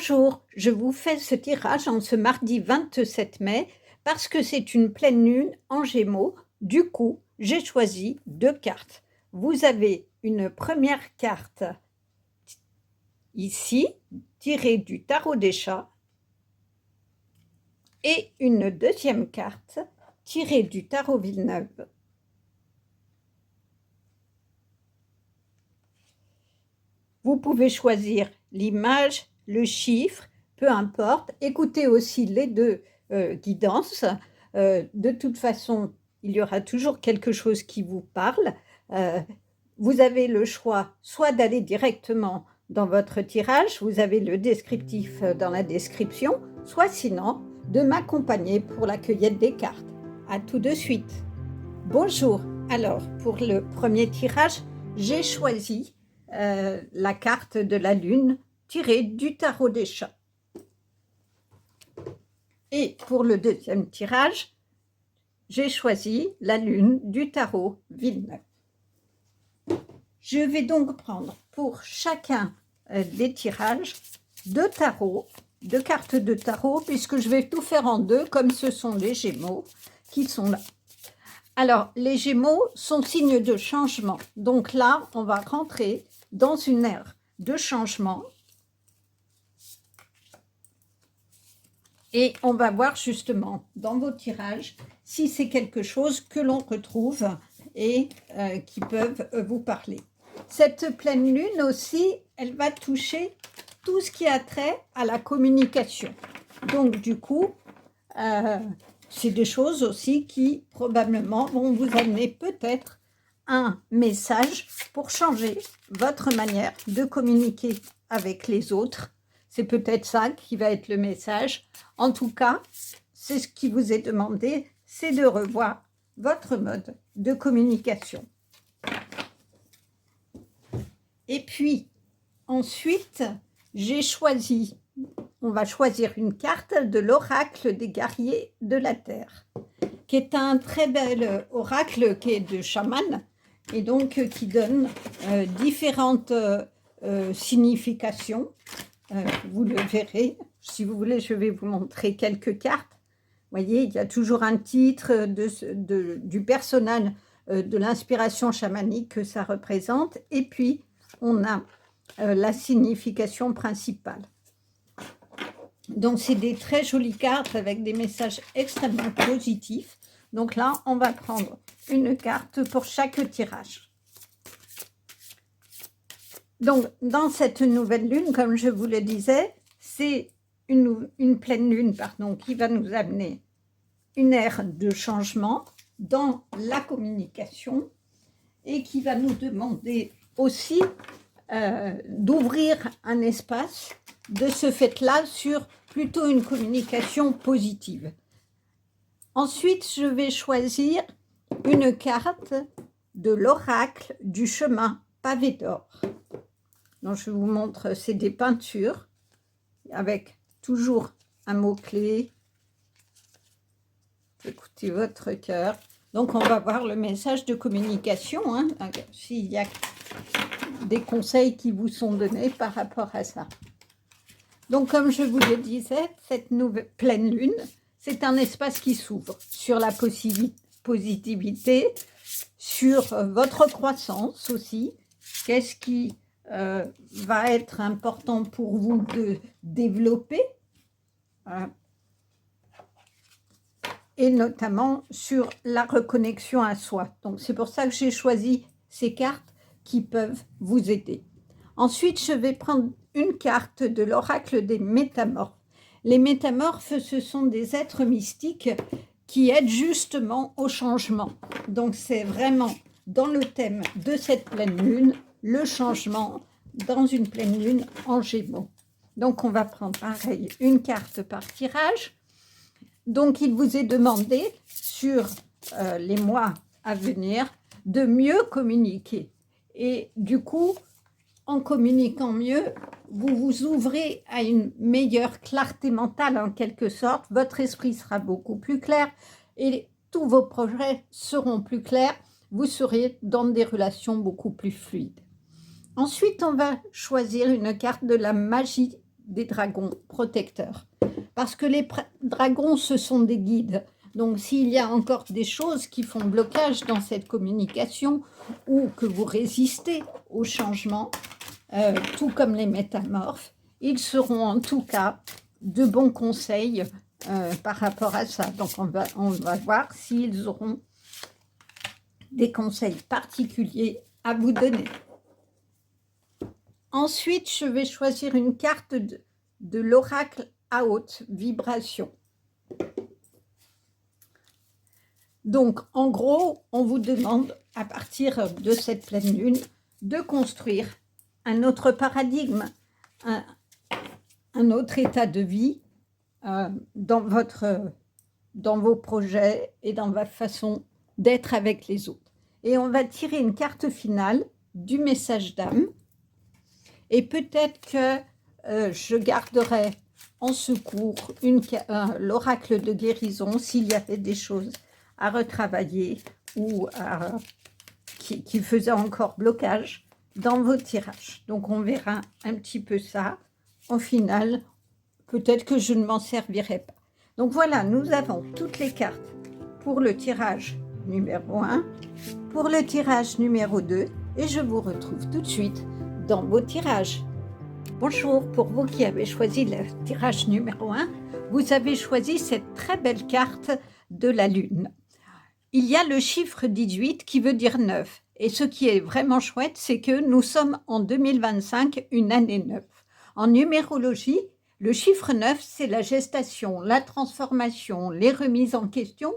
Bonjour, je vous fais ce tirage en ce mardi 27 mai parce que c'est une pleine lune en Gémeaux. Du coup, j'ai choisi deux cartes. Vous avez une première carte ici, tirée du tarot des chats, et une deuxième carte tirée du tarot Villeneuve. Vous pouvez choisir l'image, le chiffre, peu importe. Écoutez aussi les deux guidances. De toute façon, il y aura toujours quelque chose qui vous parle. Vous avez le choix soit d'aller directement dans votre tirage, vous avez le descriptif dans la description, soit sinon de m'accompagner pour la cueillette des cartes. À tout de suite. Bonjour. Alors, pour le premier tirage, j'ai choisi la carte de la lune tirée du tarot des chats. Et pour le deuxième tirage, j'ai choisi la lune du tarot Villeneuve. Je vais donc prendre pour chacun des tirages deux tarots, deux cartes de tarot, puisque je vais tout faire en deux, comme ce sont les Gémeaux qui sont là. Alors, les Gémeaux sont signes de changement. Donc là, on va rentrer dans une ère de changement. Et on va voir justement dans vos tirages si c'est quelque chose que l'on retrouve et qui peuvent vous parler. Cette pleine lune aussi, elle va toucher tout ce qui a trait à la communication. Donc du coup, c'est des choses aussi qui probablement vont vous amener peut-être un message pour changer votre manière de communiquer avec les autres. C'est peut-être ça qui va être le message. En tout cas, c'est ce qui vous est demandé, c'est de revoir votre mode de communication. Et puis, ensuite, j'ai choisi, on va choisir une carte de l'oracle des guerriers de la Terre, qui est un très bel oracle qui est de chaman, et donc qui donne différentes significations. Vous le verrez, si vous voulez, je vais vous montrer quelques cartes. Vous voyez, il y a toujours un titre du personnage de l'inspiration chamanique que ça représente, et puis on a la signification principale. Donc, c'est des très jolies cartes avec des messages extrêmement positifs. Donc là, on va prendre une carte pour chaque tirage. Donc, dans cette nouvelle lune, comme je vous le disais, c'est une pleine lune, pardon, qui va nous amener une ère de changement dans la communication et qui va nous demander aussi d'ouvrir un espace de ce fait-là sur plutôt une communication positive. Ensuite, je vais choisir une carte de l'oracle du chemin pavé d'or. Donc, je vous montre, c'est des peintures avec toujours un mot-clé. Écoutez votre cœur. Donc, on va voir le message de communication, hein, s'il y a des conseils qui vous sont donnés par rapport à ça. Donc, comme je vous le disais, cette nouvelle pleine lune, c'est un espace qui s'ouvre sur la positivité, sur votre croissance aussi. Qu'est-ce qui va être important pour vous de développer, et notamment sur la reconnexion à soi. Donc, c'est pour ça que j'ai choisi ces cartes qui peuvent vous aider. Ensuite, je vais prendre une carte de l'oracle des métamorphes. Les métamorphes, ce sont des êtres mystiques qui aident justement au changement. Donc, c'est vraiment dans le thème de cette pleine lune, le changement dans une pleine lune en Gémeaux. Donc, on va prendre pareil une carte par tirage. Donc, il vous est demandé sur les mois à venir de mieux communiquer. Et du coup, en communiquant mieux, vous vous ouvrez à une meilleure clarté mentale en quelque sorte. Votre esprit sera beaucoup plus clair et tous vos projets seront plus clairs. Vous serez dans des relations beaucoup plus fluides. Ensuite, on va choisir une carte de la magie des dragons protecteurs. Parce que les dragons, ce sont des guides. Donc, s'il y a encore des choses qui font blocage dans cette communication ou que vous résistez au changement, tout comme les métamorphes, ils seront en tout cas de bons conseils par rapport à ça. Donc, on va voir s'ils auront des conseils particuliers à vous donner. Ensuite, je vais choisir une carte de l'oracle à haute vibration. Donc, en gros, on vous demande, à partir de cette pleine lune, de construire un autre paradigme, un autre état de vie dans vos projets et dans votre façon d'être avec les autres. Et on va tirer une carte finale du message d'âme. Et peut-être que je garderai en secours l'oracle de guérison s'il y avait des choses à retravailler ou qui faisaient encore blocage dans vos tirages. Donc, on verra un petit peu ça. En final, peut-être que je ne m'en servirai pas. Donc, voilà, nous avons toutes les cartes pour le tirage numéro 1, pour le tirage numéro 2, et je vous retrouve tout de suite dans vos tirages. Bonjour, pour vous qui avez choisi le tirage numéro 1, vous avez choisi cette très belle carte de la Lune. Il y a le chiffre 18 qui veut dire 9. Et ce qui est vraiment chouette, c'est que nous sommes en 2025, une année 9. En numérologie, le chiffre 9, c'est la gestation, la transformation, les remises en question,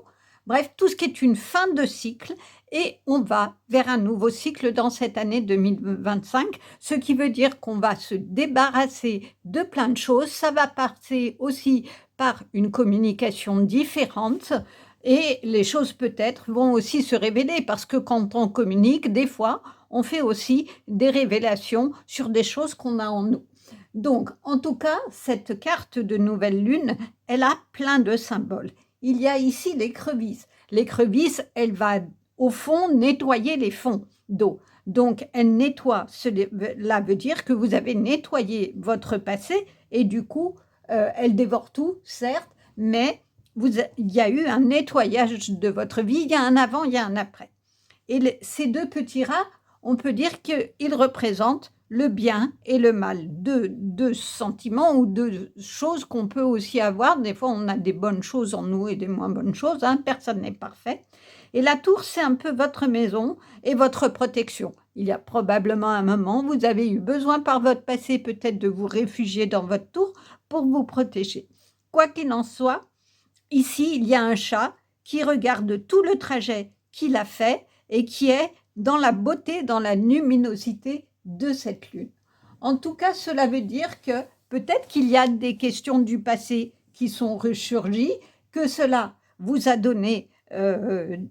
bref, tout ce qui est une fin de cycle. Et on va vers un nouveau cycle dans cette année 2025, ce qui veut dire qu'on va se débarrasser de plein de choses. Ça va passer aussi par une communication différente. Et les choses peut-être vont aussi se révéler parce que quand on communique, des fois, on fait aussi des révélations sur des choses qu'on a en nous. Donc, en tout cas, cette carte de nouvelle lune, elle a plein de symboles. Il y a ici l'écrevisse. L'écrevisse, elle va au fond nettoyer les fonds d'eau. Donc, elle nettoie. Cela veut dire que vous avez nettoyé votre passé et du coup, elle dévore tout, certes, mais il y a eu un nettoyage de votre vie, il y a un avant, il y a un après. Et ces deux petits rats, on peut dire qu'ils représentent le bien et le mal, deux sentiments ou deux choses qu'on peut aussi avoir. Des fois, on a des bonnes choses en nous et des moins bonnes choses, hein, personne n'est parfait. Et la tour, c'est un peu votre maison et votre protection. Il y a probablement un moment, vous avez eu besoin par votre passé peut-être de vous réfugier dans votre tour pour vous protéger. Quoi qu'il en soit, ici, il y a un chat qui regarde tout le trajet qu'il a fait et qui est dans la beauté, dans la luminosité de cette lune. En tout cas, cela veut dire que peut-être qu'il y a des questions du passé qui sont ressurgies, que cela vous a donné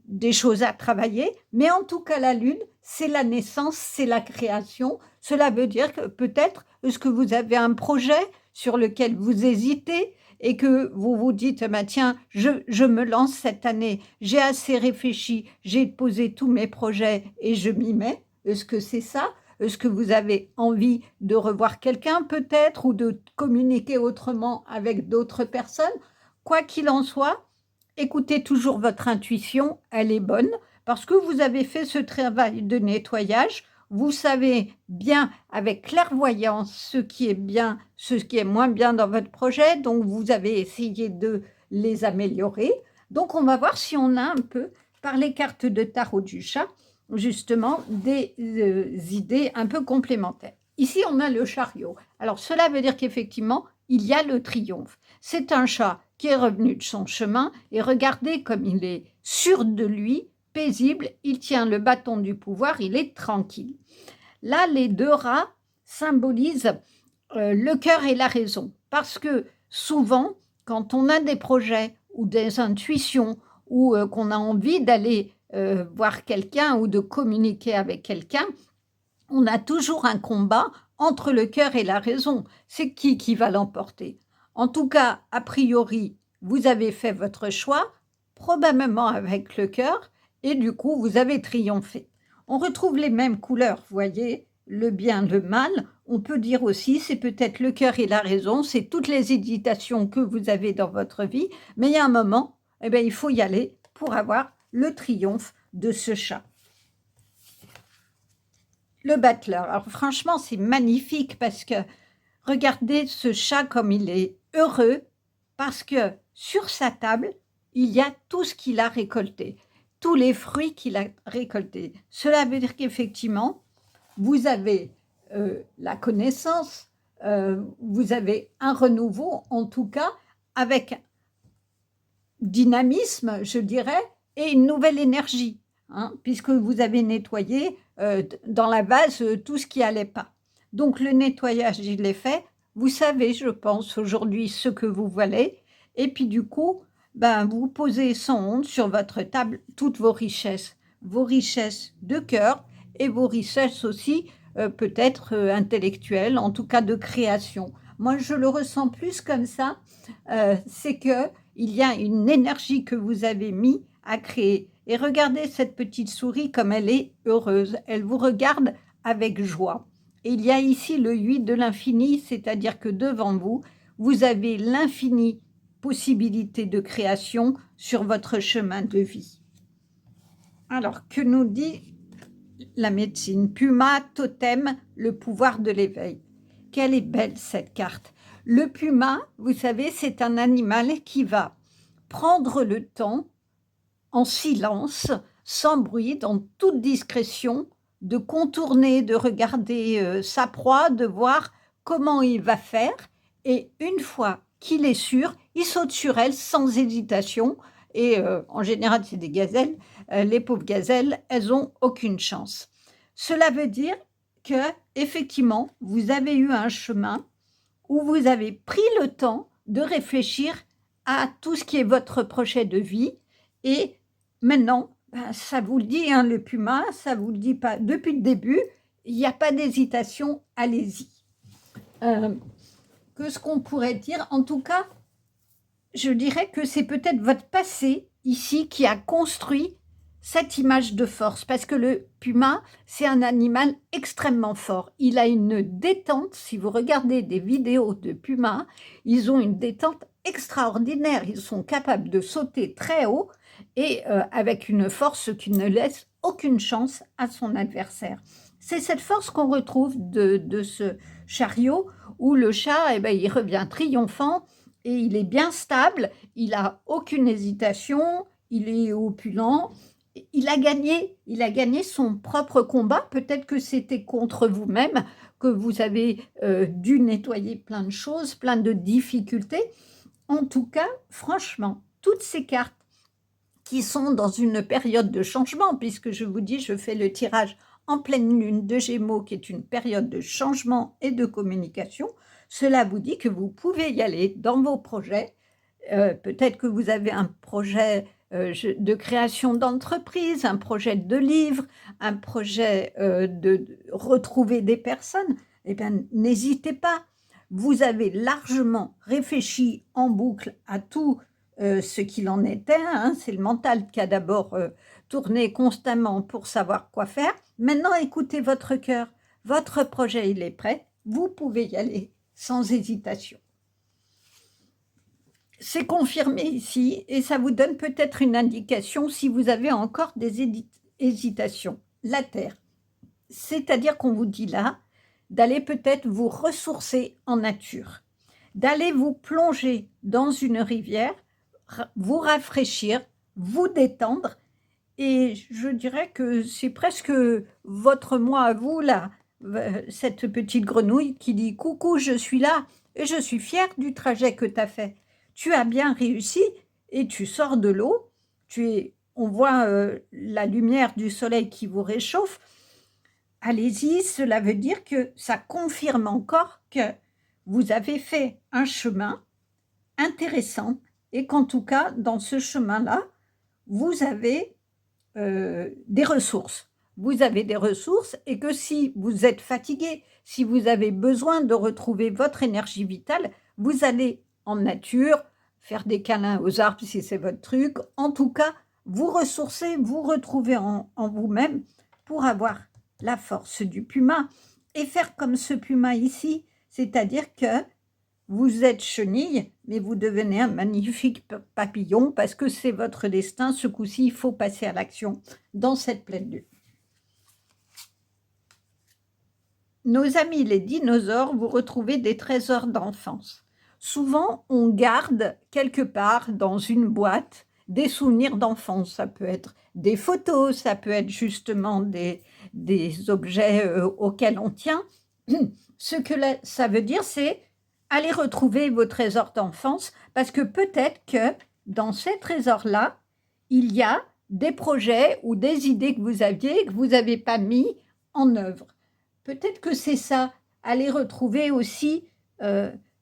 des choses à travailler, mais en tout cas, la lune, c'est la naissance, c'est la création. Cela veut dire que peut-être, est-ce que vous avez un projet sur lequel vous hésitez et que vous vous dites, bah, tiens, je me lance cette année, j'ai assez réfléchi, j'ai posé tous mes projets et je m'y mets. Est-ce que c'est ça? Est-ce que vous avez envie de revoir quelqu'un peut-être ou de communiquer autrement avec d'autres personnes? Quoi qu'il en soit, écoutez toujours votre intuition, elle est bonne parce que vous avez fait ce travail de nettoyage. Vous savez bien avec clairvoyance ce qui est bien, ce qui est moins bien dans votre projet, donc vous avez essayé de les améliorer. Donc on va voir si on a un peu, par les cartes de tarot du chat, justement des idées un peu complémentaires. Ici, on a le chariot. Alors cela veut dire qu'effectivement, il y a le triomphe. C'est un chat qui est revenu de son chemin et regardez comme il est sûr de lui, paisible, il tient le bâton du pouvoir, il est tranquille. Là, les deux rats symbolisent le cœur et la raison, parce que souvent, quand on a des projets ou des intuitions ou qu'on a envie d'aller voir quelqu'un ou de communiquer avec quelqu'un, on a toujours un combat entre le cœur et la raison. C'est qui va l'emporter? En tout cas, a priori, vous avez fait votre choix, probablement avec le cœur, et du coup, vous avez triomphé. On retrouve les mêmes couleurs, vous voyez, le bien, le mal, on peut dire aussi, c'est peut-être le cœur et la raison, c'est toutes les hésitations que vous avez dans votre vie, mais il y a un moment, eh bien, il faut y aller pour avoir le triomphe de ce chat. Le battleur, alors franchement, c'est magnifique parce que regardez ce chat comme il est heureux parce que sur sa table, il y a tout ce qu'il a récolté, tous les fruits qu'il a récoltés. Cela veut dire qu'effectivement, vous avez la connaissance, vous avez un renouveau, en tout cas, avec dynamisme, je dirais, et une nouvelle énergie, hein, puisque vous avez nettoyé dans la vase tout ce qui n'allait pas. Donc le nettoyage, il est fait. Vous savez, je pense, aujourd'hui ce que vous voulez. Et puis du coup, ben, vous posez sans honte sur votre table toutes vos richesses de cœur et vos richesses aussi peut-être intellectuelles, en tout cas de création. Moi, je le ressens plus comme ça, c'est que il y a une énergie que vous avez mis à créer. Et regardez cette petite souris comme elle est heureuse. Elle vous regarde avec joie. Et il y a ici le 8 de l'infini, c'est-à-dire que devant vous, vous avez l'infinie possibilité de création sur votre chemin de vie. Alors, que nous dit la médecine? Puma, totem, le pouvoir de l'éveil. Quelle est belle cette carte! Le puma, vous savez, c'est un animal qui va prendre le temps, en silence, sans bruit, dans toute discrétion, de contourner, de regarder sa proie, de voir comment il va faire. Et une fois qu'il est sûr, il saute sur elle sans hésitation. Et en général, c'est des gazelles. Les pauvres gazelles, elles n'ont aucune chance. Cela veut dire que, effectivement, vous avez eu un chemin où vous avez pris le temps de réfléchir à tout ce qui est votre projet de vie. Et maintenant, ben, ça vous le dit, hein, le puma, ça vous le dit pas. Depuis le début, il n'y a pas d'hésitation, allez-y. Que ce qu'on pourrait dire, en tout cas, je dirais que c'est peut-être votre passé ici qui a construit cette image de force, parce que le puma, c'est un animal extrêmement fort. Il a une détente, si vous regardez des vidéos de pumas, ils ont une détente extraordinaire. Ils sont capables de sauter très haut et avec une force qui ne laisse aucune chance à son adversaire. C'est cette force qu'on retrouve de ce chariot où le chat, eh ben, il revient triomphant et il est bien stable, il n'a aucune hésitation, il est opulent. Il a gagné son propre combat. Peut-être que c'était contre vous-même, que vous avez dû nettoyer plein de choses, plein de difficultés. En tout cas, franchement, toutes ces cartes qui sont dans une période de changement, puisque je vous dis, je fais le tirage en pleine lune de Gémeaux, qui est une période de changement et de communication, cela vous dit que vous pouvez y aller dans vos projets. Peut-être que vous avez un projet de création d'entreprise, un projet de livre, un projet de retrouver des personnes, eh bien, n'hésitez pas. Vous avez largement réfléchi en boucle à tout ce qu'il en était. Hein. C'est le mental qui a d'abord tourné constamment pour savoir quoi faire. Maintenant, écoutez votre cœur. Votre projet, il est prêt. Vous pouvez y aller sans hésitation. C'est confirmé ici et ça vous donne peut-être une indication si vous avez encore des hésitations. La Terre, c'est-à-dire qu'on vous dit là d'aller peut-être vous ressourcer en nature, d'aller vous plonger dans une rivière, vous rafraîchir, vous détendre et je dirais que c'est presque votre moi à vous là, cette petite grenouille qui dit « Coucou, je suis là et je suis fière du trajet que tu as fait. » Tu as bien réussi et tu sors de l'eau, on voit la lumière du soleil qui vous réchauffe. Allez-y, cela veut dire que ça confirme encore que vous avez fait un chemin intéressant et qu'en tout cas, dans ce chemin-là, vous avez des ressources. Vous avez des ressources et que si vous êtes fatigué, si vous avez besoin de retrouver votre énergie vitale, vous allez en nature, faire des câlins aux arbres si c'est votre truc. En tout cas, vous ressourcer, vous retrouver en vous-même pour avoir la force du puma et faire comme ce puma ici, c'est-à-dire que vous êtes chenille, mais vous devenez un magnifique papillon parce que c'est votre destin. Ce coup-ci, il faut passer à l'action dans cette pleine lune. Nos amis les dinosaures, vous retrouvez des trésors d'enfance. Souvent, on garde quelque part dans une boîte des souvenirs d'enfance. Ça peut être des photos, ça peut être justement des objets auxquels on tient. Ce que ça veut dire, c'est aller retrouver vos trésors d'enfance parce que peut-être que dans ces trésors-là, il y a des projets ou des idées que vous aviez et que vous n'avez pas mis en œuvre. Peut-être que c'est ça, aller retrouver aussi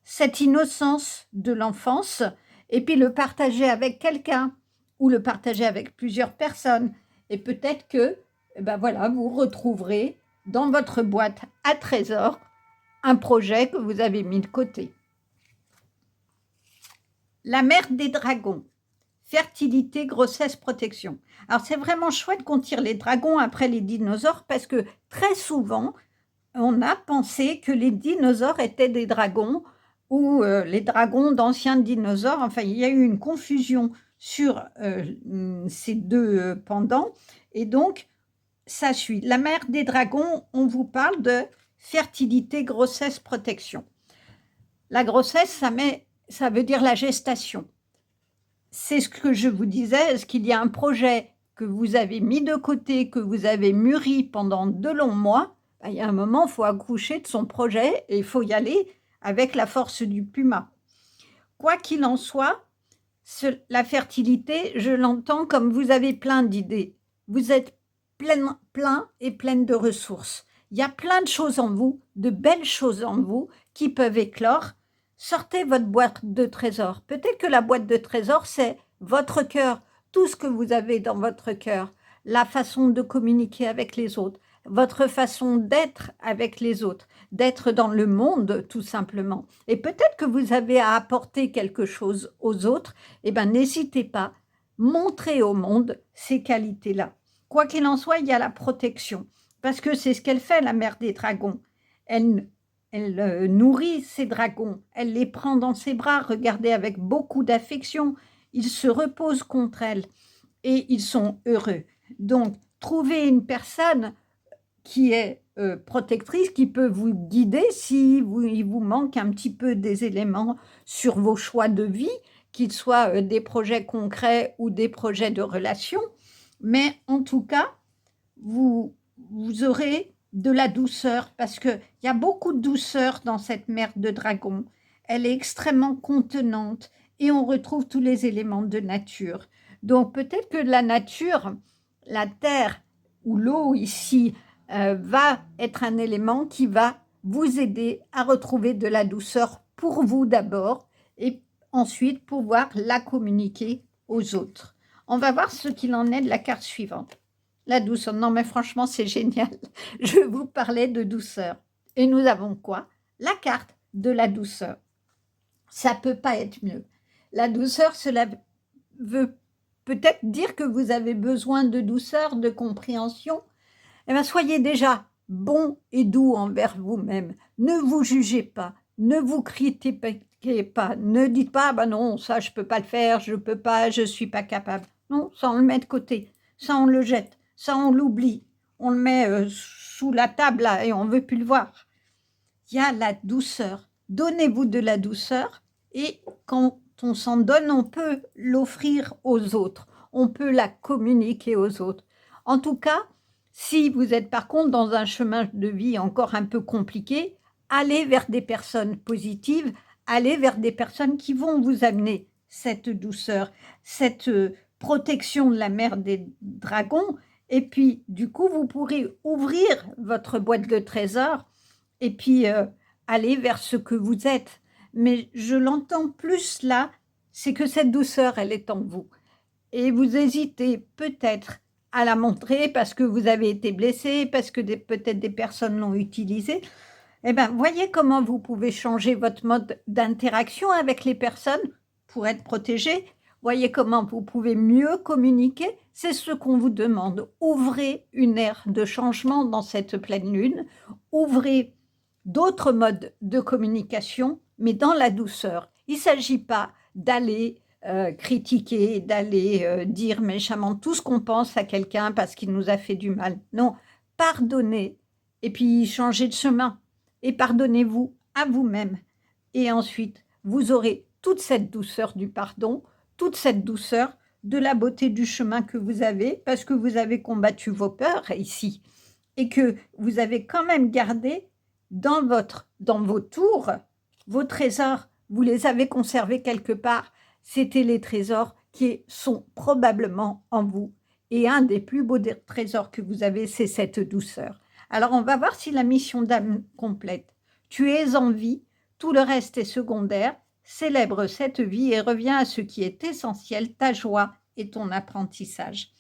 cette innocence de l'enfance et puis le partager avec quelqu'un ou le partager avec plusieurs personnes. Et peut-être que ben voilà, vous retrouverez dans votre boîte à trésors un projet que vous avez mis de côté. La mère des dragons. Fertilité, grossesse, protection. Alors c'est vraiment chouette qu'on tire les dragons après les dinosaures parce que très souvent, on a pensé que les dinosaures étaient des dragons ou les dragons d'anciens dinosaures. Enfin, il y a eu une confusion sur ces deux pendants. Et donc, ça suit. La mère des dragons, on vous parle de fertilité, grossesse, protection. La grossesse, ça veut dire la gestation. C'est ce que je vous disais, est-ce qu'il y a un projet que vous avez mis de côté, que vous avez mûri pendant de longs mois, ben, il y a un moment, il faut accoucher de son projet et il faut y aller avec la force du puma. Quoi qu'il en soit, la fertilité, je l'entends comme vous avez plein d'idées. Vous êtes plein et pleine de ressources. Il y a plein de choses en vous, de belles choses en vous qui peuvent éclore. Sortez votre boîte de trésors. Peut-être que la boîte de trésors, c'est votre cœur, tout ce que vous avez dans votre cœur, la façon de communiquer avec les autres, votre façon d'être avec les autres, d'être dans le monde tout simplement. Et peut-être que vous avez à apporter quelque chose aux autres, eh bien n'hésitez pas, montrez au monde ces qualités-là. Quoi qu'il en soit, il y a la protection, parce que c'est ce qu'elle fait, la mère des dragons. Elle nourrit ses dragons, elle les prend dans ses bras, regardez, avec beaucoup d'affection. Ils se reposent contre elle et ils sont heureux. Donc, trouvez une personne qui est protectrice, qui peut vous guider si il vous manque un petit peu des éléments sur vos choix de vie, qu'ils soient des projets concrets ou des projets de relations. Mais en tout cas, vous aurez de la douceur parce qu'il y a beaucoup de douceur dans cette mère de dragon. Elle est extrêmement contenante et on retrouve tous les éléments de nature. Donc peut-être que la nature, la terre ou l'eau ici, va être un élément qui va vous aider à retrouver de la douceur pour vous d'abord et ensuite pouvoir la communiquer aux autres. On va voir ce qu'il en est de la carte suivante. La douceur. Non, mais franchement, c'est génial. Je vous parlais de douceur. Et nous avons quoi? La carte de la douceur. Ça ne peut pas être mieux. La douceur, cela veut peut-être dire que vous avez besoin de douceur, de compréhension. Eh bien, soyez déjà bon et doux envers vous-même. Ne vous jugez pas. Ne vous critiquez pas. Ne dites pas, bah non, ça, je ne peux pas le faire, je ne peux pas, je ne suis pas capable. Non, ça, on le met de côté. Ça, on le jette. Ça, on l'oublie. On le met sous la table là, et on ne veut plus le voir. Il y a la douceur. Donnez-vous de la douceur et quand on s'en donne, on peut l'offrir aux autres. On peut la communiquer aux autres. En tout cas, si vous êtes par contre dans un chemin de vie encore un peu compliqué, allez vers des personnes positives, allez vers des personnes qui vont vous amener cette douceur, cette protection de la mère des dragons. Et puis, du coup, vous pourrez ouvrir votre boîte de trésors et puis aller vers ce que vous êtes. Mais je l'entends plus là, c'est que cette douceur, elle est en vous. Et vous hésitez peut-être à la montrer parce que vous avez été blessé, parce que peut-être des personnes l'ont utilisée. Eh bien, voyez comment vous pouvez changer votre mode d'interaction avec les personnes pour être protégé. Voyez comment vous pouvez mieux communiquer, C'est ce qu'on vous demande. Ouvrez une ère de changement dans cette pleine lune. Ouvrez d'autres modes de communication, mais dans la douceur. Il ne s'agit pas d'aller critiquer, d'aller dire méchamment tout ce qu'on pense à quelqu'un parce qu'il nous a fait du mal. Non, pardonnez et puis changez de chemin et pardonnez-vous à vous-même. Et ensuite, vous aurez toute cette douceur du pardon, toute cette douceur de la beauté du chemin que vous avez parce que vous avez combattu vos peurs ici et que vous avez quand même gardé dans vos tours, vos trésors, vous les avez conservés quelque part. C'était les trésors qui sont probablement en vous. Et un des plus beaux trésors que vous avez, c'est cette douceur. Alors, on va voir si la mission d'âme complète. Tu es en vie, tout le reste est secondaire. Célèbre cette vie et reviens à ce qui est essentiel, ta joie et ton apprentissage.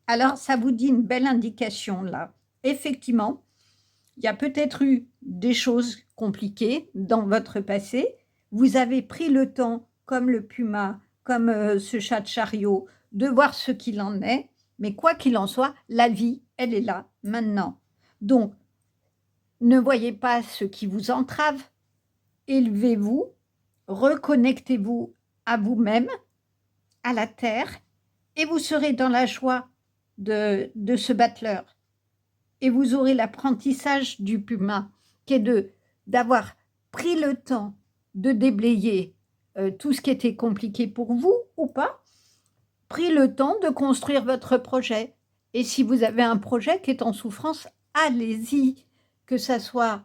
Alors, ça vous dit une belle indication là. Effectivement, il y a peut-être eu des choses compliquées dans votre passé. Vous avez pris le temps, comme le puma, comme ce chat de chariot, de voir ce qu'il en est. Mais quoi qu'il en soit, la vie, elle est là, maintenant. Donc, ne voyez pas ce qui vous entrave. Élevez-vous, reconnectez-vous à vous-même, à la terre, et vous serez dans la joie de ce battleur. Et vous aurez l'apprentissage du puma, qui est d'avoir pris le temps de déblayer tout ce qui était compliqué pour vous ou pas, pris le temps de construire votre projet. Et si vous avez un projet qui est en souffrance, allez-y, que ça soit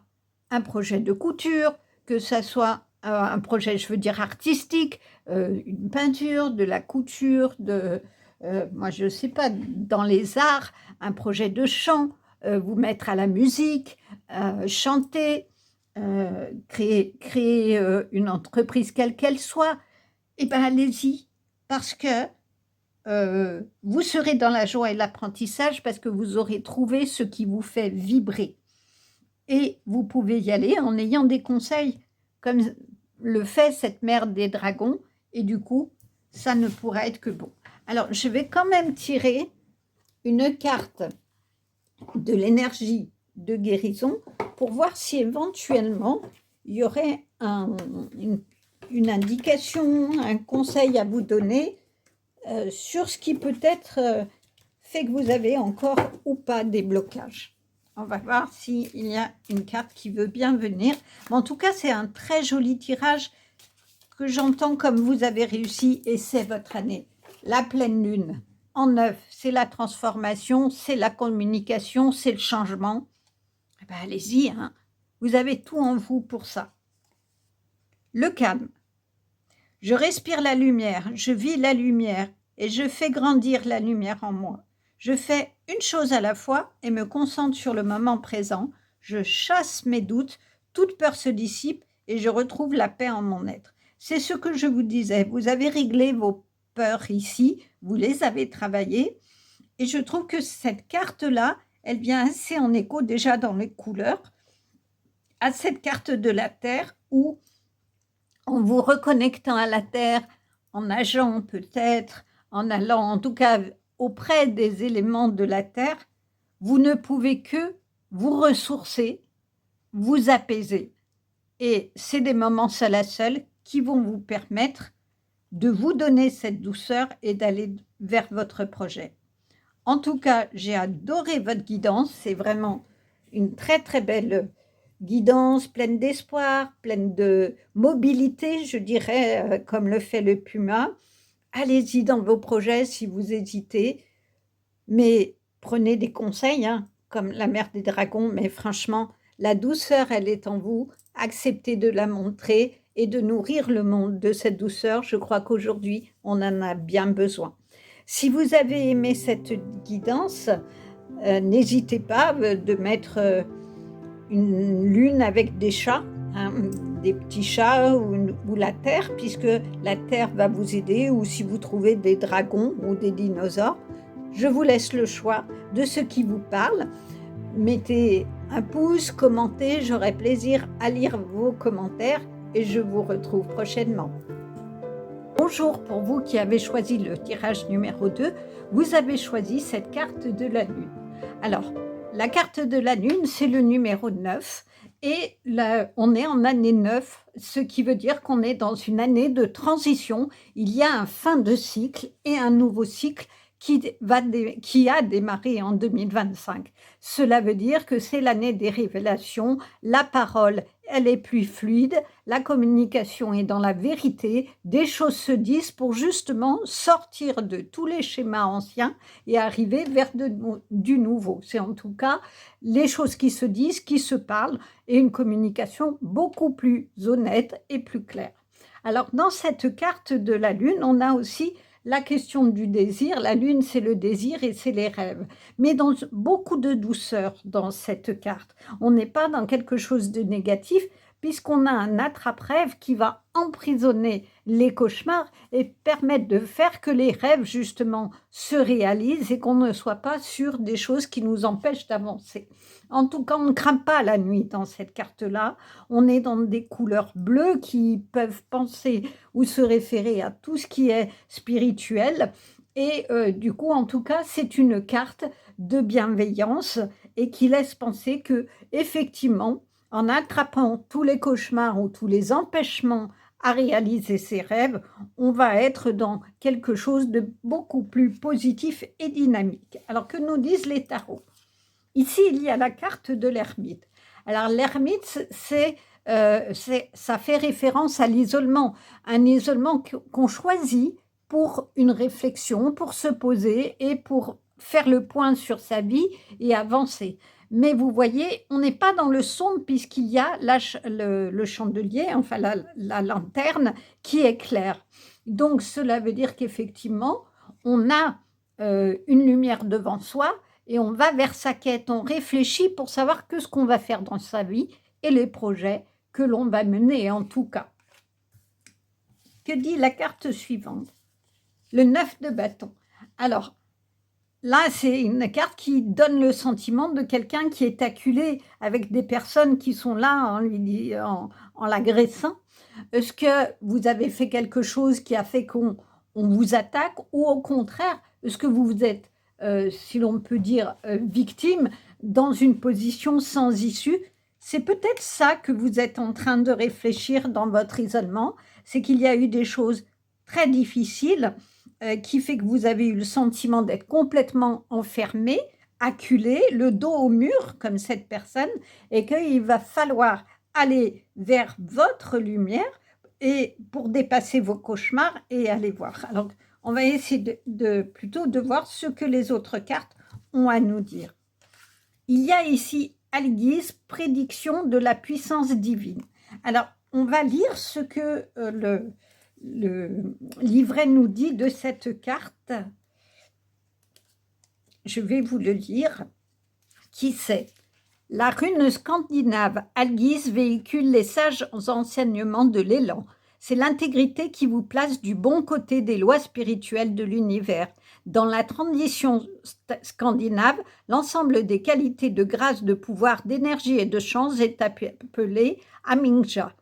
un projet de couture, que ça soit un projet, je veux dire, artistique, une peinture, de la couture, moi je ne sais pas, dans les arts, un projet de chant, vous mettre à la musique, chanter, créer une entreprise quelle qu'elle soit, et bien allez-y, parce que vous serez dans la joie et l'apprentissage parce que vous aurez trouvé ce qui vous fait vibrer. Et vous pouvez y aller en ayant des conseils, comme le fait cette mère des dragons, et du coup, ça ne pourra être que bon. Alors, je vais quand même tirer une carte de l'énergie de guérison pour voir si éventuellement il y aurait une indication, un conseil à vous donner sur ce qui peut-être fait que vous avez encore ou pas des blocages. On va voir s'il y a une carte qui veut bien venir. Mais en tout cas, c'est un très joli tirage que j'entends comme vous avez réussi et c'est votre année. La pleine lune en 9, c'est la transformation, c'est la communication, c'est le changement. Eh ben, allez-y, hein. Vous avez tout en vous pour ça. Le calme. Je respire la lumière, je vis la lumière et je fais grandir la lumière en moi. Je fais une chose à la fois et me concentre sur le moment présent. Je chasse mes doutes, toute peur se dissipe et je retrouve la paix en mon être. C'est ce que je vous disais. Vous avez réglé vos peurs ici, vous les avez travaillées et je trouve que cette carte-là, elle vient assez en écho déjà dans les couleurs à cette carte de la Terre où en vous reconnectant à la Terre, en nageant peut-être, en allant en tout cas auprès des éléments de la Terre, vous ne pouvez que vous ressourcer, vous apaiser. Et c'est des moments seul à seul qui vont vous permettre de vous donner cette douceur et d'aller vers votre projet. En tout cas, j'ai adoré votre guidance, c'est vraiment une très très belle guidance, pleine d'espoir, pleine de mobilité, je dirais, comme le fait le puma. Allez-y dans vos projets si vous hésitez, mais prenez des conseils, hein, comme la mère des dragons, mais franchement, la douceur, elle est en vous. Acceptez de la montrer et de nourrir le monde de cette douceur. Je crois qu'aujourd'hui, on en a bien besoin. Si vous avez aimé cette guidance, n'hésitez pas de mettre une lune avec des chats, hein, des petits chats ou la terre, puisque la terre va vous aider, ou si vous trouvez des dragons ou des dinosaures. Je vous laisse le choix de ce qui vous parle. Mettez un pouce, commentez, j'aurai plaisir à lire vos commentaires et je vous retrouve prochainement. bonjour pour vous qui avez choisi le tirage numéro 2, vous avez choisi cette carte de la Lune. Alors, la carte de la Lune, c'est le numéro 9 et là, on est en année 9, ce qui veut dire qu'on est dans une année de transition. Il y a un fin de cycle et un nouveau cycle qui a démarré en 2025. Cela veut dire que c'est l'année des révélations, la parole, elle est plus fluide, la communication est dans la vérité, des choses se disent pour justement sortir de tous les schémas anciens et arriver vers du nouveau. C'est en tout cas les choses qui se disent, qui se parlent et une communication beaucoup plus honnête et plus claire. Alors dans cette carte de la Lune, on a aussi la question du désir. La Lune, c'est le désir et c'est les rêves. Mais dans beaucoup de douceur dans cette carte. On n'est pas dans quelque chose de négatif puisqu'on a un attrape-rêve qui va emprisonner les cauchemars et permettre de faire que les rêves, justement, se réalisent et qu'on ne soit pas sur des choses qui nous empêchent d'avancer. En tout cas, on ne craint pas la nuit dans cette carte-là. On est dans des couleurs bleues qui peuvent penser ou se référer à tout ce qui est spirituel. Et du coup, en tout cas, c'est une carte de bienveillance et qui laisse penser que, effectivement, en attrapant tous les cauchemars ou tous les empêchements à réaliser ses rêves, on va être dans quelque chose de beaucoup plus positif et dynamique. Alors, que nous disent les tarots? Ici, il y a la carte de l'ermite. Alors, l'ermite, ça fait référence à l'isolement, un isolement qu'on choisit pour une réflexion, pour se poser et pour faire le point sur sa vie et avancer. Mais vous voyez, on n'est pas dans le sombre puisqu'il y a le chandelier, enfin la lanterne qui éclaire. Donc, cela veut dire qu'effectivement, on a une lumière devant soi et on va vers sa quête. On réfléchit pour savoir ce qu'on va faire dans sa vie et les projets que l'on va mener en tout cas. Que dit la carte suivante? Le 9 de bâton. Alors, là, c'est une carte qui donne le sentiment de quelqu'un qui est acculé avec des personnes qui sont là en l'agressant. Est-ce que vous avez fait quelque chose qui a fait qu'on vous attaque ou au contraire, est-ce que vous êtes, si l'on peut dire, victime dans une position sans issue? C'est peut-être ça que vous êtes en train de réfléchir dans votre isolement, c'est qu'il y a eu des choses très difficiles qui fait que vous avez eu le sentiment d'être complètement enfermé, acculé, le dos au mur, comme cette personne, et qu'il va falloir aller vers votre lumière et pour dépasser vos cauchemars et aller voir. Alors, on va essayer plutôt de voir ce que les autres cartes ont à nous dire. Il y a ici, à guise, prédiction de la puissance divine. Alors, on va lire ce que le livret nous dit de cette carte. Je vais vous le lire. Qui c'est? La rune scandinave Algis véhicule les sages enseignements de l'élan. C'est l'intégrité qui vous place du bon côté des lois spirituelles de l'univers. Dans la tradition scandinave, l'ensemble des qualités de grâce, de pouvoir, d'énergie et de chance est appelé Aminja.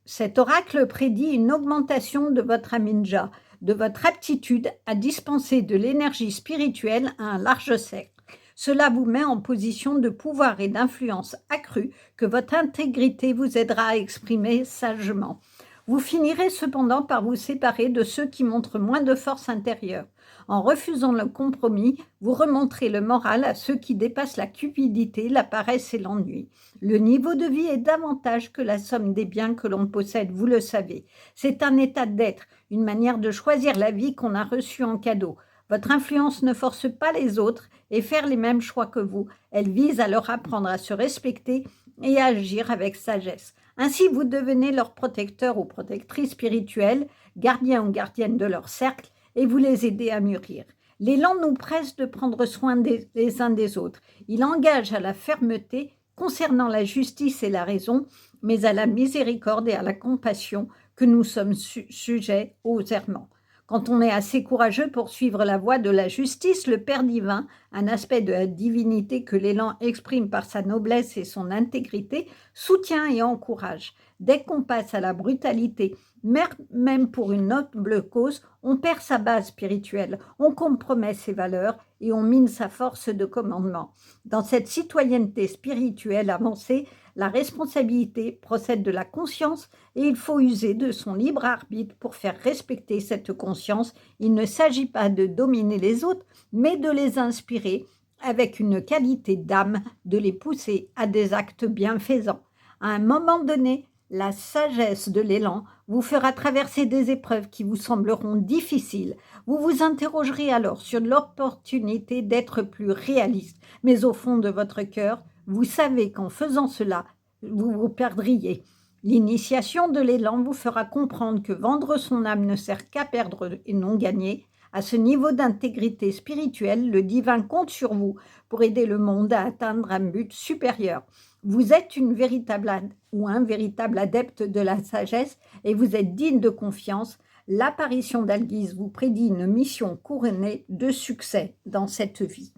Cet oracle prédit une augmentation de votre Aminja, de votre aptitude à dispenser de l'énergie spirituelle à un large cercle. Cela vous met en position de pouvoir et d'influence accrue que votre intégrité vous aidera à exprimer sagement. Vous finirez cependant par vous séparer de ceux qui montrent moins de force intérieure. En refusant le compromis, vous remonterez le moral à ceux qui dépassent la cupidité, la paresse et l'ennui. Le niveau de vie est davantage que la somme des biens que l'on possède, vous le savez. C'est un état d'être, une manière de choisir la vie qu'on a reçue en cadeau. Votre influence ne force pas les autres et faire les mêmes choix que vous. Elle vise à leur apprendre à se respecter et à agir avec sagesse. Ainsi, vous devenez leur protecteur ou protectrice spirituelle, gardien ou gardienne de leur cercle, et vous les aidez à mûrir. L'élan nous presse de prendre soin des uns des autres. Il engage à la fermeté concernant la justice et la raison, mais à la miséricorde et à la compassion que nous sommes sujets aux errements. Quand on est assez courageux pour suivre la voie de la justice, le Père divin, un aspect de la divinité que l'élan exprime par sa noblesse et son intégrité, soutient et encourage. Dès qu'on passe à la brutalité, même pour une noble cause, on perd sa base spirituelle, on compromet ses valeurs et on mine sa force de commandement. Dans cette citoyenneté spirituelle avancée, la responsabilité procède de la conscience et il faut user de son libre arbitre pour faire respecter cette conscience. Il ne s'agit pas de dominer les autres, mais de les inspirer avec une qualité d'âme, de les pousser à des actes bienfaisants. À un moment donné, la sagesse de l'élan vous fera traverser des épreuves qui vous sembleront difficiles. Vous vous interrogerez alors sur l'opportunité d'être plus réaliste, mais au fond de votre cœur, vous savez qu'en faisant cela, vous vous perdriez. L'initiation de l'élan vous fera comprendre que vendre son âme ne sert qu'à perdre et non gagner. À ce niveau d'intégrité spirituelle, le divin compte sur vous pour aider le monde à atteindre un but supérieur. Vous êtes une véritable ou un véritable adepte de la sagesse et vous êtes digne de confiance. L'apparition d'Alguise vous prédit une mission couronnée de succès dans cette vie.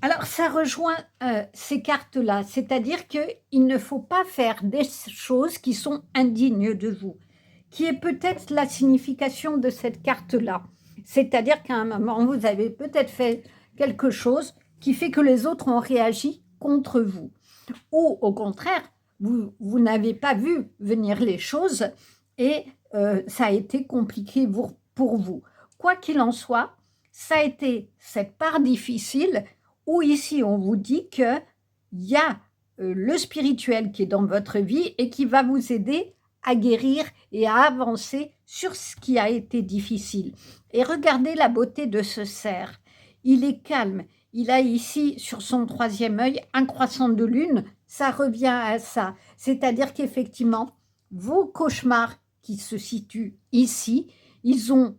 Alors, ça rejoint ces cartes-là, c'est-à-dire qu'il ne faut pas faire des choses qui sont indignes de vous, qui est peut-être la signification de cette carte-là. C'est-à-dire qu'à un moment, vous avez peut-être fait quelque chose qui fait que les autres ont réagi contre vous. Ou au contraire, vous n'avez pas vu venir les choses et ça a été compliqué pour vous. Quoi qu'il en soit, ça a été cette part difficile où ici on vous dit qu'il y a le spirituel qui est dans votre vie et qui va vous aider à guérir et à avancer sur ce qui a été difficile. Et regardez la beauté de ce cerf. Il est calme. Il a ici, sur son troisième œil, un croissant de lune. Ça revient à ça. C'est-à-dire qu'effectivement, vos cauchemars qui se situent ici, ils ont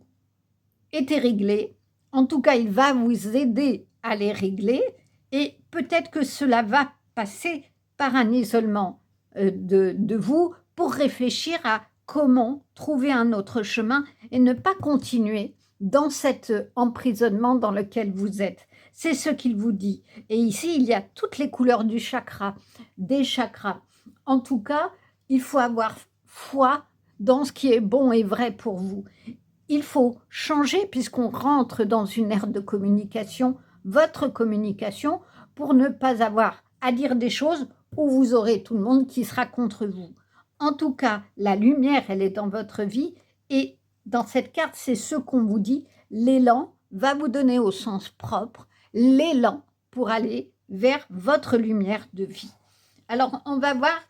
été réglés. En tout cas, il va vous aider à les régler. Et peut-être que cela va passer par un isolement de vous pour réfléchir à comment trouver un autre chemin et ne pas continuer dans cet emprisonnement dans lequel vous êtes. C'est ce qu'il vous dit. Et ici, il y a toutes les couleurs du chakra, des chakras. En tout cas, il faut avoir foi dans ce qui est bon et vrai pour vous. Il faut changer, puisqu'on rentre dans une ère de communication, votre communication, pour ne pas avoir à dire des choses où vous aurez tout le monde qui sera contre vous. En tout cas, la lumière, elle est dans votre vie et dans cette carte, c'est ce qu'on vous dit. L'élan va vous donner au sens propre l'élan pour aller vers votre lumière de vie. Alors, on va voir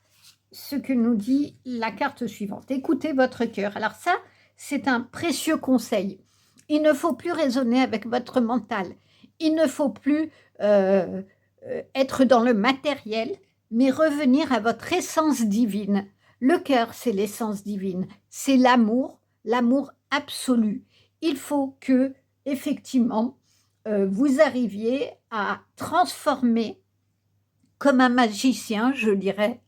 ce que nous dit la carte suivante. Écoutez votre cœur. Alors ça, c'est un précieux conseil. Il ne faut plus raisonner avec votre mental. Il ne faut plus être dans le matériel, mais revenir à votre essence divine. Le cœur, c'est l'essence divine. C'est l'amour absolu. Il faut que, effectivement, vous arriviez à transformer, comme un magicien, je dirais,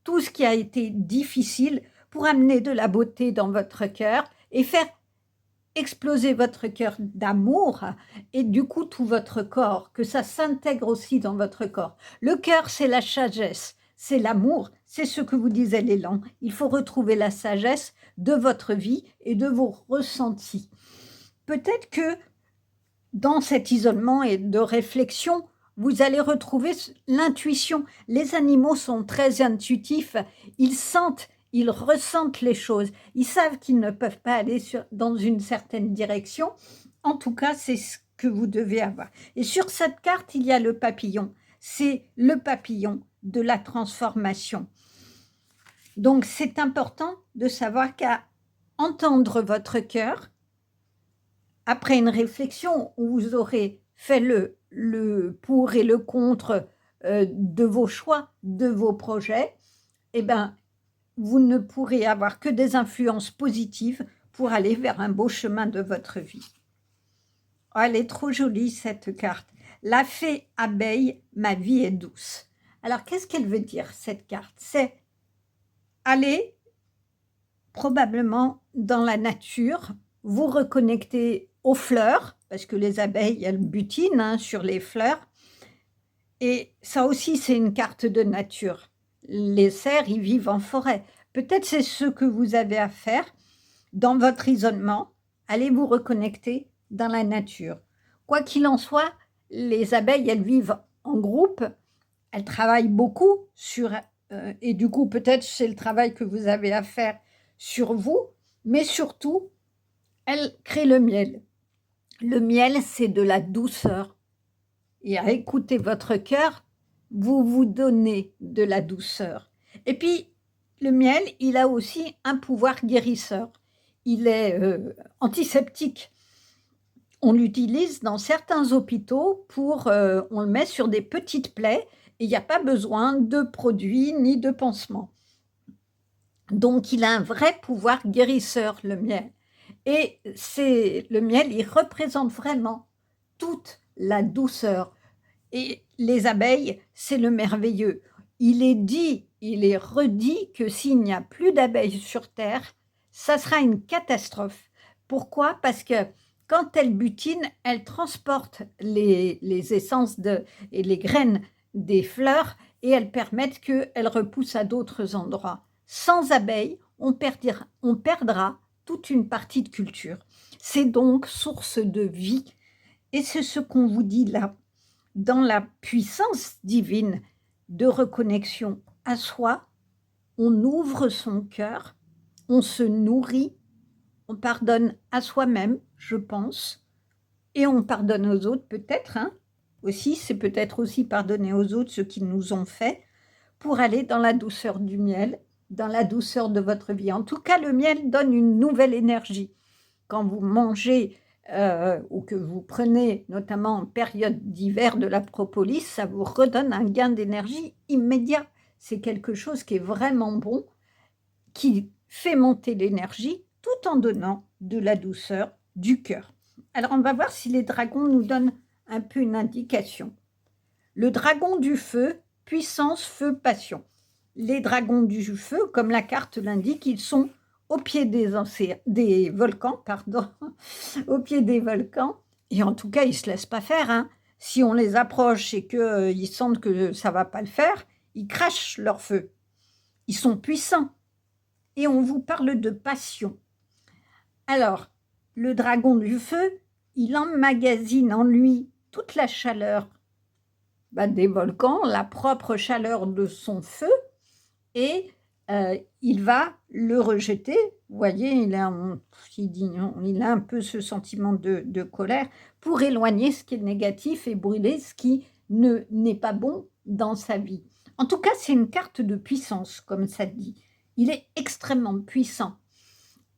tout ce qui a été difficile pour amener de la beauté dans votre cœur et faire exploser votre cœur d'amour et du coup tout votre corps, que ça s'intègre aussi dans votre corps. Le cœur, c'est la sagesse, c'est l'amour, c'est ce que vous disait l'élan. Il faut retrouver la sagesse de votre vie et de vos ressentis. Peut-être que dans cet isolement et de réflexion, vous allez retrouver l'intuition. Les animaux sont très intuitifs, ils sentent, ils ressentent les choses, ils savent qu'ils ne peuvent pas aller dans une certaine direction. En tout cas, c'est ce que vous devez avoir. Et sur cette carte, il y a le papillon. C'est le papillon de la transformation. Donc, c'est important de savoir qu'à entendre votre cœur, après une réflexion où vous aurez fait le pour et le contre de vos choix, de vos projets, eh bien, vous ne pourrez avoir que des influences positives pour aller vers un beau chemin de votre vie. Oh, elle est trop jolie, cette carte. La fée abeille, ma vie est douce. Alors, qu'est-ce qu'elle veut dire, cette carte? C'est aller probablement dans la nature, vous reconnecter aux fleurs, parce que les abeilles, elles butinent sur les fleurs. Et ça aussi, c'est une carte de nature. les cerfs, ils vivent en forêt. Peut-être c'est ce que vous avez à faire dans votre isolement. Allez vous reconnecter dans la nature. Quoi qu'il en soit, les abeilles, elles vivent en groupe, elles travaillent beaucoup sur, et du coup, peut-être c'est le travail que vous avez à faire sur vous, mais surtout, elles créent le miel. Le miel, c'est de la douceur. Et à écouter votre cœur, vous vous donnez de la douceur. Et puis, le miel, il a aussi un pouvoir guérisseur. Il est antiseptique. On l'utilise dans certains hôpitaux on le met sur des petites plaies et il n'y a pas besoin de produits ni de pansements. Donc, il a un vrai pouvoir guérisseur, le miel. Et le miel, il représente vraiment toute la douceur. Et les abeilles, c'est le merveilleux. Il est dit, il est redit que s'il n'y a plus d'abeilles sur Terre, ça sera une catastrophe. Pourquoi? Parce que quand elles butinent, elles transportent les essences et les graines des fleurs et elles permettent qu'elles repoussent à d'autres endroits. Sans abeilles, on perdra toute une partie de culture. C'est donc source de vie. Et c'est ce qu'on vous dit là. Dans la puissance divine de reconnexion à soi, on ouvre son cœur, on se nourrit, on pardonne à soi-même, je pense, et on pardonne aux autres peut-être, aussi, c'est peut-être aussi pardonner aux autres ce qu'ils nous ont fait, pour aller dans la douceur du miel, dans la douceur de votre vie. En tout cas, le miel donne une nouvelle énergie. Quand vous mangez ou que vous prenez, notamment en période d'hiver, de la propolis, ça vous redonne un gain d'énergie immédiat. C'est quelque chose qui est vraiment bon, qui fait monter l'énergie tout en donnant de la douceur du cœur. Alors, on va voir si les dragons nous donnent un peu une indication. Le dragon du feu, puissance, feu, passion. Les dragons du feu, comme la carte l'indique, ils sont au pied des volcans, au pied des volcans, et en tout cas, ils ne se laissent pas faire. Si on les approche et qu'ils sentent que ça ne va pas le faire, ils crachent leur feu. Ils sont puissants. Et on vous parle de passion. Alors, le dragon du feu, il emmagasine en lui toute la chaleur des volcans, la propre chaleur de son feu, et il va le rejeter. Vous voyez, il a un peu ce sentiment de colère pour éloigner ce qui est négatif et brûler ce qui n'est pas bon dans sa vie. En tout cas, c'est une carte de puissance, comme ça dit. Il est extrêmement puissant.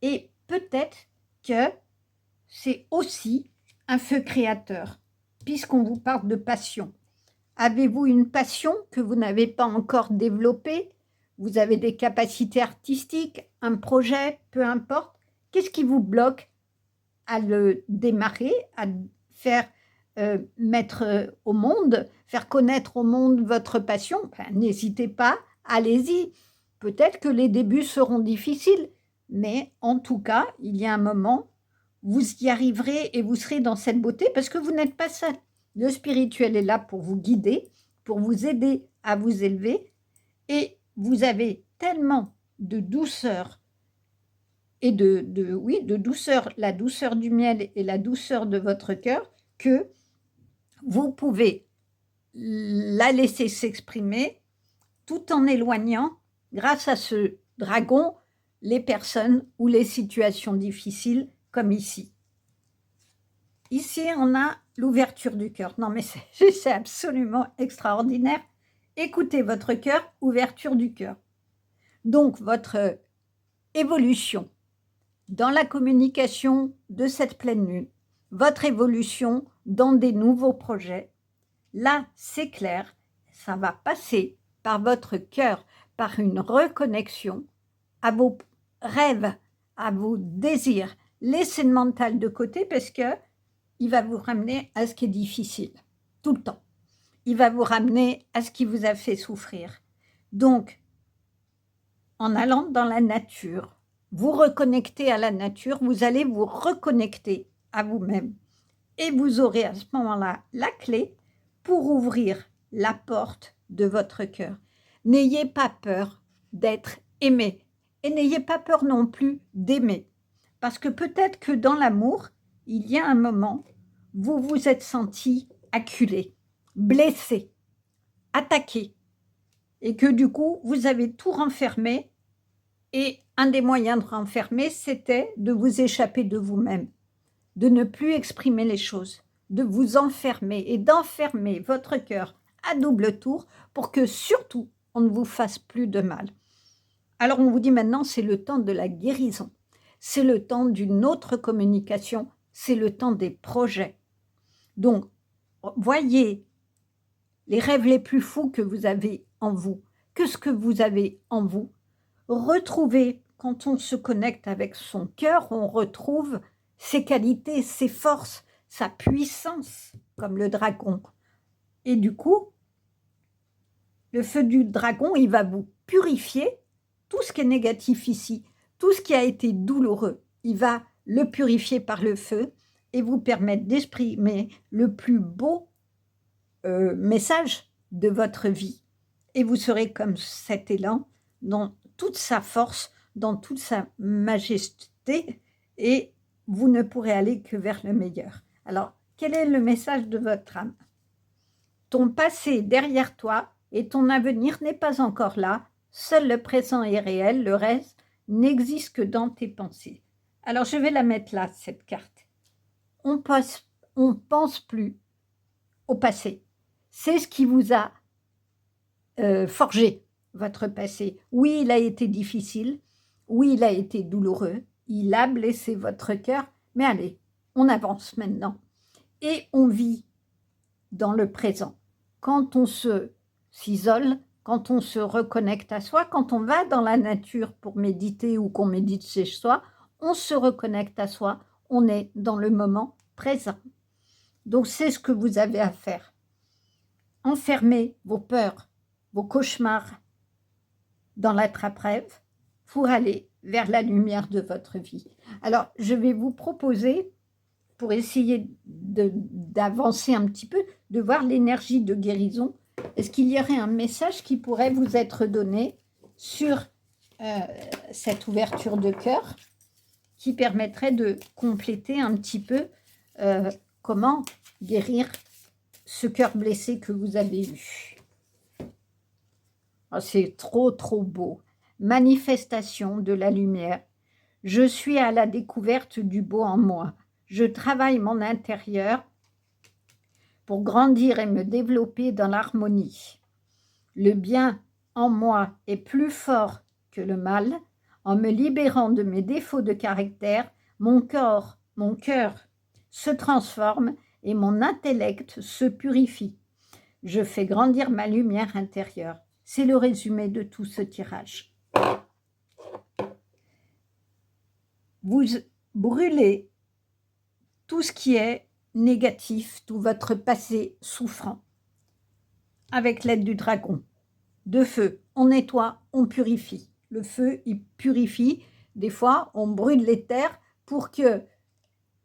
Et peut-être que c'est aussi un feu créateur, puisqu'on vous parle de passion. Avez-vous une passion que vous n'avez pas encore développée? Vous avez des capacités artistiques, un projet, peu importe. Qu'est-ce qui vous bloque à le démarrer, à faire mettre au monde, faire connaître au monde votre passion? N'hésitez pas, allez-y. Peut-être que les débuts seront difficiles, mais en tout cas, il y a un moment, vous y arriverez et vous serez dans cette beauté parce que vous n'êtes pas seul. Le spirituel est là pour vous guider, pour vous aider à vous élever, et vous avez tellement de douceur et de douceur, la douceur du miel et la douceur de votre cœur, que vous pouvez la laisser s'exprimer tout en éloignant, grâce à ce dragon, les personnes ou les situations difficiles comme ici. Ici, on a l'ouverture du cœur. Non, mais c'est absolument extraordinaire. Écoutez votre cœur, ouverture du cœur. Donc, votre évolution dans la communication de cette pleine lune, votre évolution dans des nouveaux projets, là, c'est clair, ça va passer par votre cœur, par une reconnexion à vos rêves, à vos désirs. Laissez le mental de côté parce que il va vous ramener à ce qui est difficile, tout le temps. Il va vous ramener à ce qui vous a fait souffrir. Donc, en allant dans la nature, vous reconnectez à la nature, vous allez vous reconnecter à vous-même. Et vous aurez à ce moment-là la clé pour ouvrir la porte de votre cœur. N'ayez pas peur d'être aimé et n'ayez pas peur non plus d'aimer. Parce que peut-être que dans l'amour, il y a un moment, vous vous êtes senti acculé, blessé, attaqué et que du coup, vous avez tout renfermé et un des moyens de renfermer, c'était de vous échapper de vous-même, de ne plus exprimer les choses, de vous enfermer et d'enfermer votre cœur à double tour pour que surtout, on ne vous fasse plus de mal. Alors on vous dit maintenant, c'est le temps de la guérison, c'est le temps d'une autre communication, c'est le temps des projets. Donc, voyez les rêves les plus fous que vous avez en vous, que ce que vous avez en vous. Retrouvez, quand on se connecte avec son cœur, on retrouve ses qualités, ses forces, sa puissance, comme le dragon. Et du coup, le feu du dragon, il va vous purifier tout ce qui est négatif ici, tout ce qui a été douloureux. Il va le purifier par le feu et vous permettre d'exprimer le plus beau message de votre vie. Et vous serez comme cet élan dans toute sa force, dans toute sa majesté, et vous ne pourrez aller que vers le meilleur. Alors, quel est le message de votre âme? Ton passé est derrière toi et ton avenir n'est pas encore là. Seul le présent est réel, le reste n'existe que dans tes pensées. Alors, je vais la mettre là, cette carte. On pense plus au passé. C'est ce qui vous a forgé votre passé. Oui, il a été difficile. Oui, il a été douloureux. Il a blessé votre cœur. Mais allez, on avance maintenant. Et on vit dans le présent. Quand on s'isole, quand on se reconnecte à soi, quand on va dans la nature pour méditer ou qu'on médite chez soi, on se reconnecte à soi. On est dans le moment présent. Donc, c'est ce que vous avez à faire. Enfermez vos peurs, vos cauchemars dans l'attrape-rêve pour aller vers la lumière de votre vie. Alors, je vais vous proposer, pour essayer d'avancer un petit peu, de voir l'énergie de guérison. Est-ce qu'il y aurait un message qui pourrait vous être donné sur cette ouverture de cœur qui permettrait de compléter un petit peu comment guérir ce cœur blessé que vous avez eu? Oh, c'est trop, trop beau. Manifestation de la lumière. Je suis à la découverte du beau en moi. Je travaille mon intérieur pour grandir et me développer dans l'harmonie. Le bien en moi est plus fort que le mal. En me libérant de mes défauts de caractère, mon cœur se transforme et mon intellect se purifie. Je fais grandir ma lumière intérieure. C'est le résumé de tout ce tirage. Vous brûlez tout ce qui est négatif, tout votre passé souffrant, avec l'aide du dragon. De feu, on nettoie, on purifie. Le feu, il purifie. Des fois, on brûle les terres pour que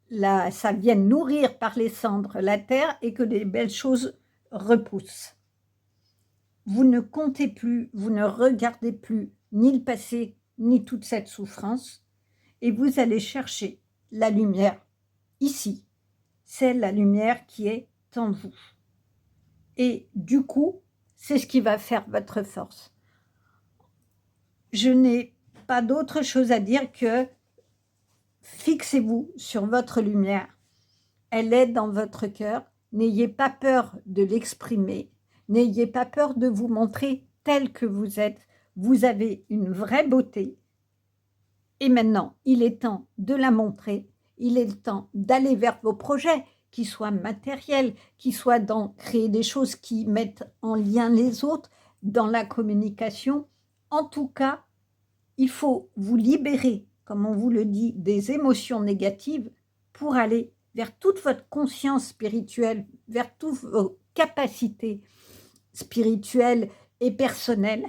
ça vienne nourrir par les cendres la terre et que les belles choses repoussent. Vous ne comptez plus, vous ne regardez plus ni le passé, ni toute cette souffrance, et vous allez chercher la lumière ici. C'est la lumière qui est en vous. Et du coup, c'est ce qui va faire votre force. Je n'ai pas d'autre chose à dire que fixez-vous sur votre lumière. Elle est dans votre cœur. N'ayez pas peur de l'exprimer. N'ayez pas peur de vous montrer tel que vous êtes. Vous avez une vraie beauté. Et maintenant, il est temps de la montrer. Il est temps d'aller vers vos projets, qui soient matériels, qui soient dans créer des choses qui mettent en lien les autres, dans la communication. En tout cas, il faut vous libérer, comme on vous le dit, des émotions négatives pour aller vers toute votre conscience spirituelle, vers toutes vos capacités spirituelles et personnelles.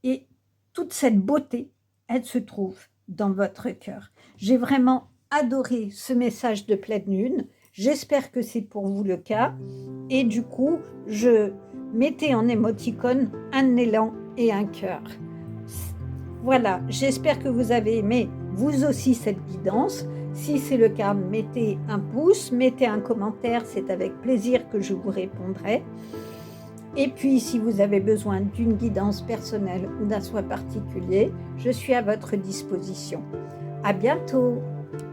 Et toute cette beauté, elle se trouve dans votre cœur. J'ai vraiment adoré ce message de pleine lune. J'espère que c'est pour vous le cas. Et du coup, je mettez en émoticône un élan et un cœur. Voilà, j'espère que vous avez aimé vous aussi cette guidance. Si c'est le cas, mettez un pouce, mettez un commentaire, c'est avec plaisir que je vous répondrai. Et puis, si vous avez besoin d'une guidance personnelle ou d'un soin particulier, je suis à votre disposition. À bientôt!